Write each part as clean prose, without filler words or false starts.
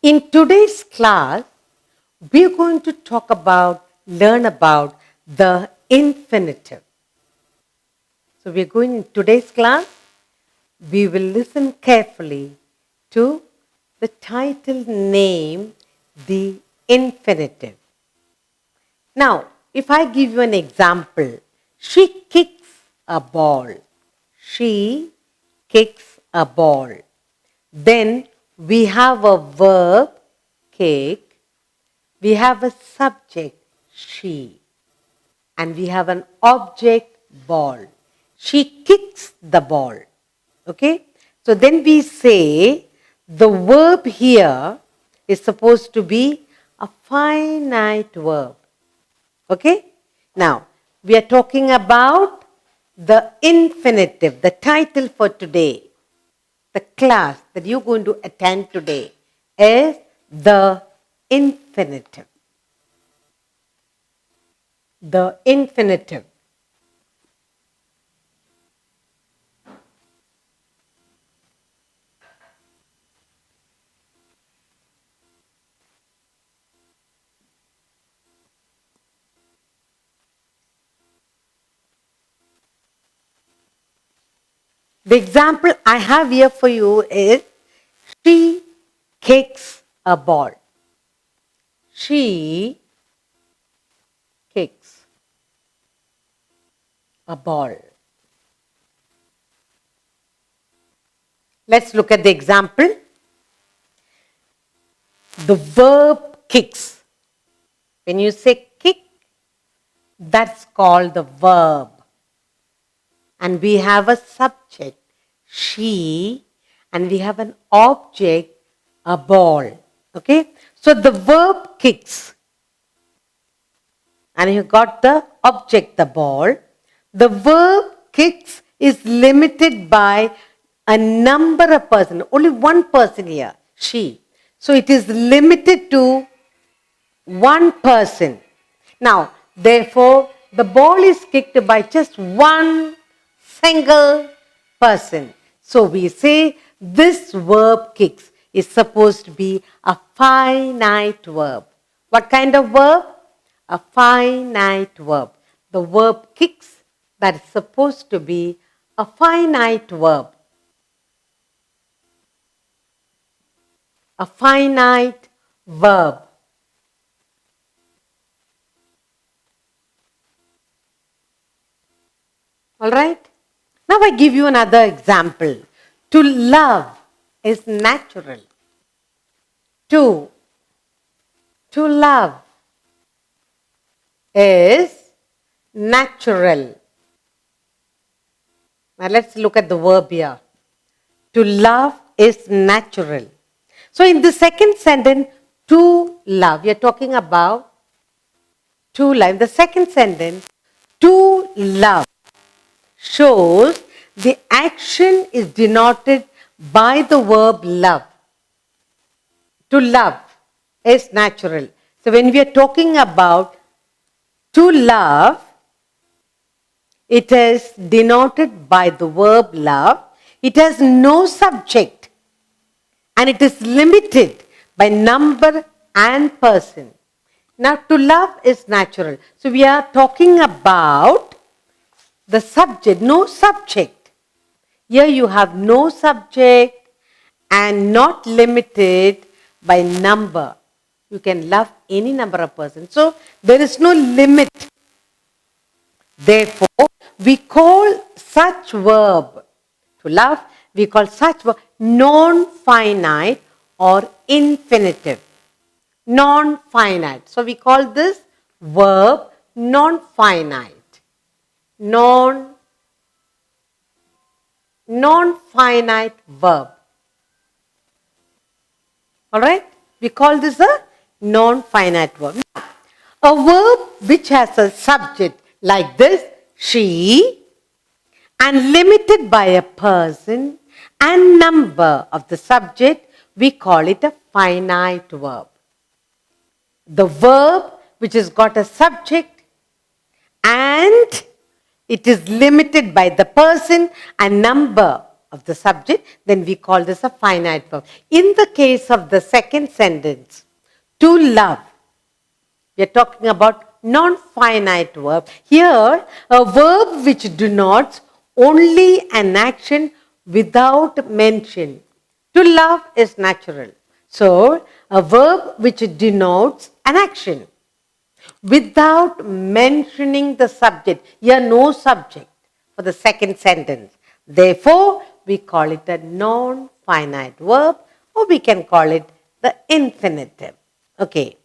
In today's class, we're going to learn about the infinitive. So we're going in today's class, we will listen carefully to the title name, the infinitive. Now, if I give you an example, she kicks a ball. She kicks a ball. Then we have a verb, kick. We have a subject, she. And we have an object, ball. She kicks the ball. Okay? So then we say the verb here is supposed to be a finite verb. Okay? Now, we are talking about the infinitive, the title for today. The class that you're going to attend today is the infinitive. The infinitive. The example I have here for you is she kicks a ball. She kicks a ball. Let's look at the example. The verb kicks. When you say kick, that's called the verb. And we have a subject, she, and we have an object, a ball. Okay? So the verb kicks. And you got the object, the ball. The verb kicks is limited by a number of persons. Only one person here, she. So it is limited to one person. Now, therefore, the ball is kicked by just one single person. So we say this verb kicks is supposed to be a finite verb. What kind of verb? A finite verb. The verb kicks, that is supposed to be a finite verb. A finite verb. All right? Now I give you another example. To love is natural. To love is natural. Now let's look at the verb here. To love is natural. So in the second sentence, to love, we are talking about to love. The second sentence, to love, shows the action is denoted by the verb love. To love is natural. So when we are talking about to love, it is denoted by the verb love. It has no subject and it is limited by number and person. Now to love is natural. So we are talking about the subject, no subject. Here you have no subject and not limited by number. You can love any number of persons. So there is no limit. Therefore, we call such verb, to love, we call such verb non-finite or infinitive. Non-finite. So we call this verb non-finite. Non-finite verb. Alright? We call this a non-finite verb. Now, a verb which has a subject like this, she, and limited by a person and number of the subject, we call it a finite verb. The verb which has got a subject and it is limited by the person and number of the subject, then we call this a finite verb. In the case of the second sentence, to love, we are talking about non-finite verb. Here, a verb which denotes only an action without mention. To love is natural. So, a verb which denotes an action without mentioning the subject. Here, no subject for the second sentence. Therefore, we call it a non-finite verb, or we can call it the infinitive. Okay.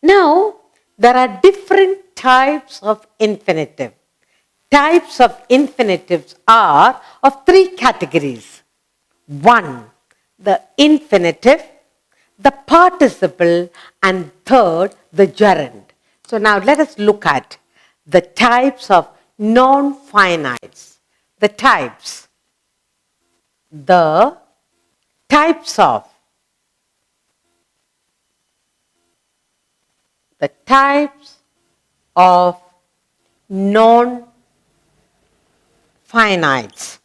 Now, there are different types of infinitive. Types of infinitives are of three categories. One, the infinitive, the participle, and third, the gerund. So now let us look at the types of non-finites. The types of the types of non-finites.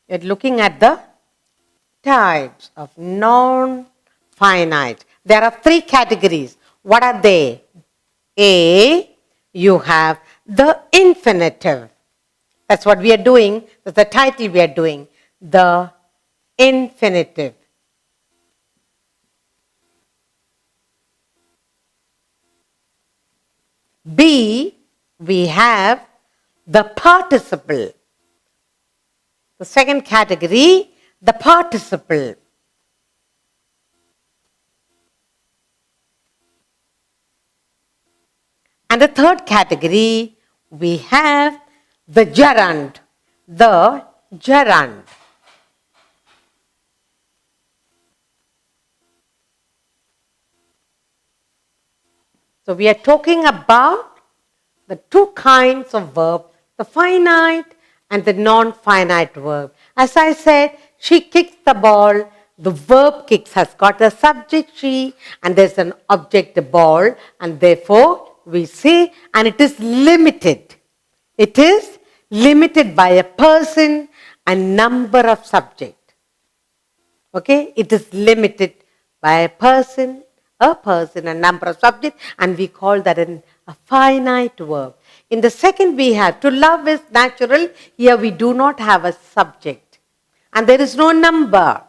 You're looking at the types of non-finite. There are three categories. What are they? A, you have the infinitive. That's what we are doing. That's the title we are doing. The infinitive. B, we have the participle. The second category, the participle. And the third category, we have the gerund. The gerund. So we are talking about the two kinds of verb, the finite and the non-finite verb. As I said, she kicks the ball. The verb kicks has got a subject she, and there's an object the ball, and therefore we say, and it is limited. It is limited by a person and number of subject. Okay, it is limited by a person, and number of subject, and we call that a finite verb. In the second we have, to love is natural. Here we do not have a subject. And there is no number.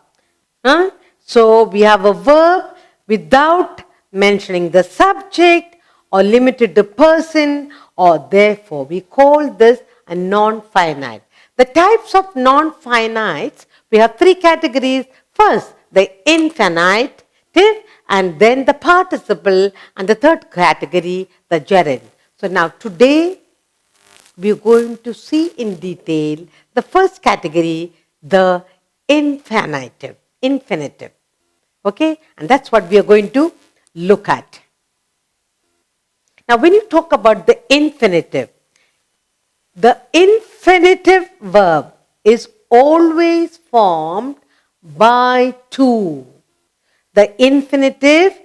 So we have a verb without mentioning the subject or limited to person, or therefore we call this a non-finite. The types of non-finites, we have three categories. First, the infinitive, and then the participle, and the third category, the gerund. So now today, we are going to see in detail the first category, the infinitive. Okay, and that's what we are going to look at. Now, when you talk about the infinitive verb is always formed by two. The infinitive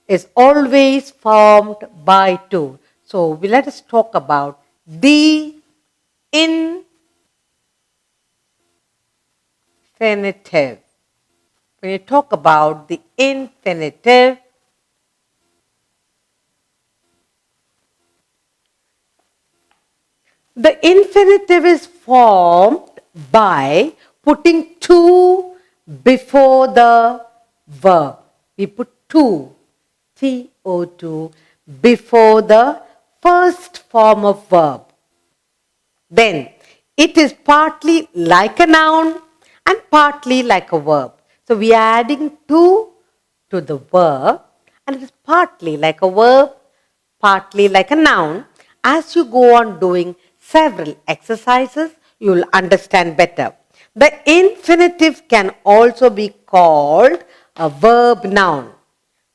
is always formed by two. So let us talk about the infinitive. When you talk about the infinitive, the infinitive is formed by putting two before the verb. We put two, T-O-2, before the first form of verb. Then it is partly like a noun and partly like a verb. So we are adding two to the verb, and it is partly like a verb, partly like a noun. As you go on doing several exercises, you will understand better. The infinitive can also be called a verb noun.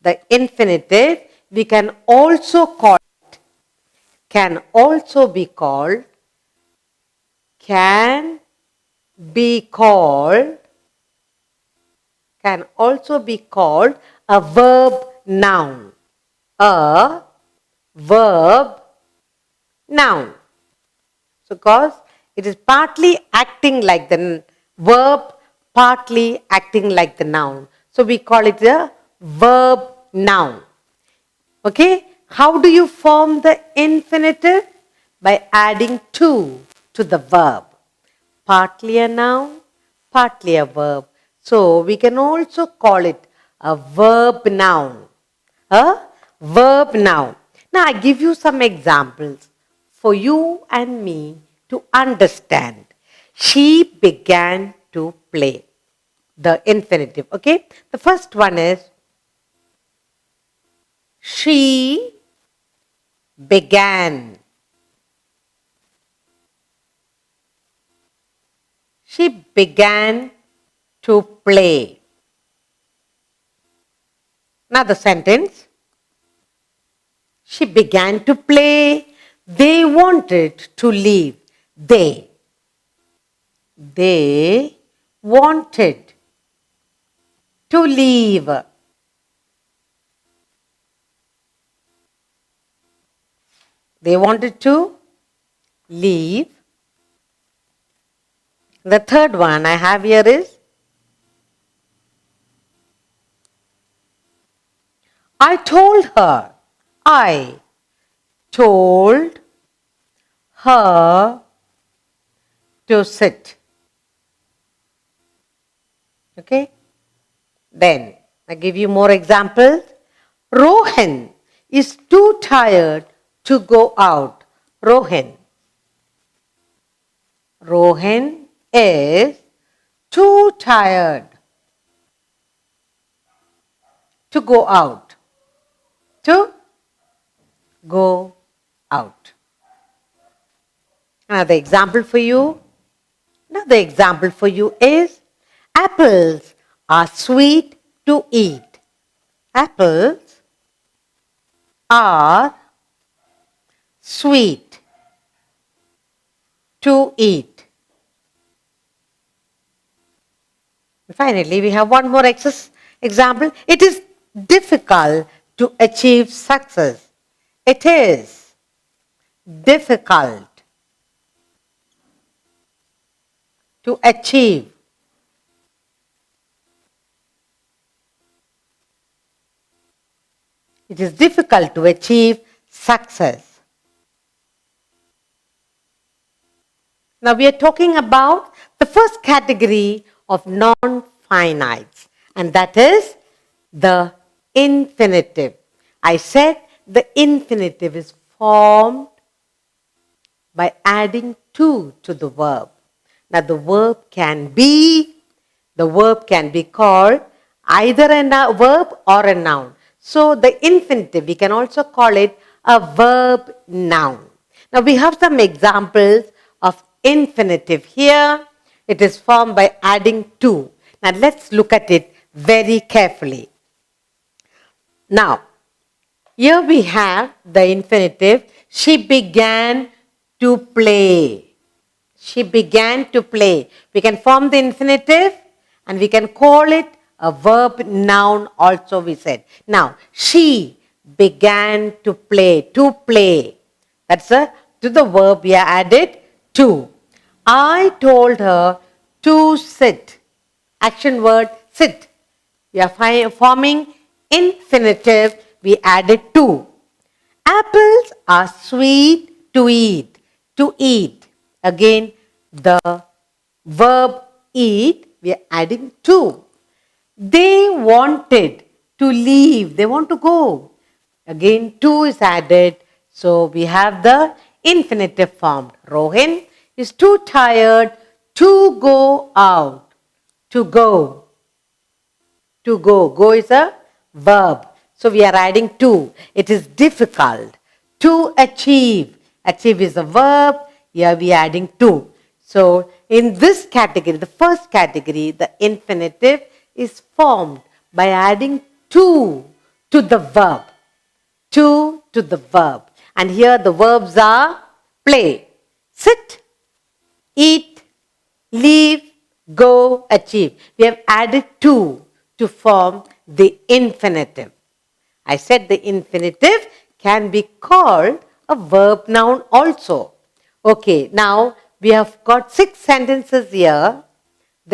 The infinitive we can also call it, can also be called a verb noun. A verb, noun. So, because it is partly acting like the verb, partly acting like the noun. So, we call it a verb noun. Okay? How do you form the infinitive? By adding to the verb. Partly a noun, partly a verb. So, we can also call it a verb noun. A verb noun. Now, I give you some examples for you and me to understand. She began to play. The infinitive. Okay? The first one is she began. She began to play. Another sentence. She began to play. They wanted to leave. They wanted to leave. They wanted to leave. The third one I have here is I told her. I told her to sit. Okay? Then I give you more examples. Rohan is too tired to go out. Rohan is too tired to go out. To go out. Another example for you. Another example for you is apples are sweet to eat. Apples are sweet to eat. And finally, we have one more example. It is difficult to achieve success. It is difficult to achieve. It is difficult to achieve success. Now we are talking about the first category of non-finites, and that is the infinitive. I said the infinitive is formed by adding to the verb. Now the verb can be called either a verb or a noun. So the infinitive, we can also call it a verb noun. Now we have some examples of infinitive here. It is formed by adding to. Now let's look at it very carefully. Now, here we have the infinitive. She began to play. She began to play. We can form the infinitive and we can call it a verb noun also, we said. Now, she began to play. To play. That's to the verb we added to. I told her to sit. Action word sit. We are forming infinitive. We added to. Apples are sweet to eat. To eat. Again, the verb eat, we are adding to. They wanted to leave. They want to go. Again, to is added. So we have the infinitive formed. Rohan is too tired to go out. To go. To go. Go is a verb. So we are adding to. It is difficult to achieve. Achieve is a verb. Here we are adding to. So in this category, the first category, the infinitive is formed by adding to the verb. To the verb. And here the verbs are play, sit, eat, leave, go, achieve. We have added to form the infinitive. I said the infinitive can be called a verb noun also. Okay, now we have got 6 sentences here.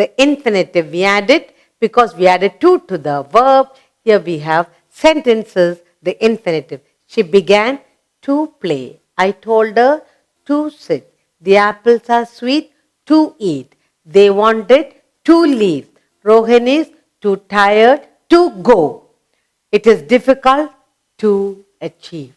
The infinitive we added because we added 2 to the verb. Here we have sentences, the infinitive. She began to play. I told her to sit. The apples are sweet to eat. They wanted to leave. Rohan is too tired to go. It is difficult to achieve.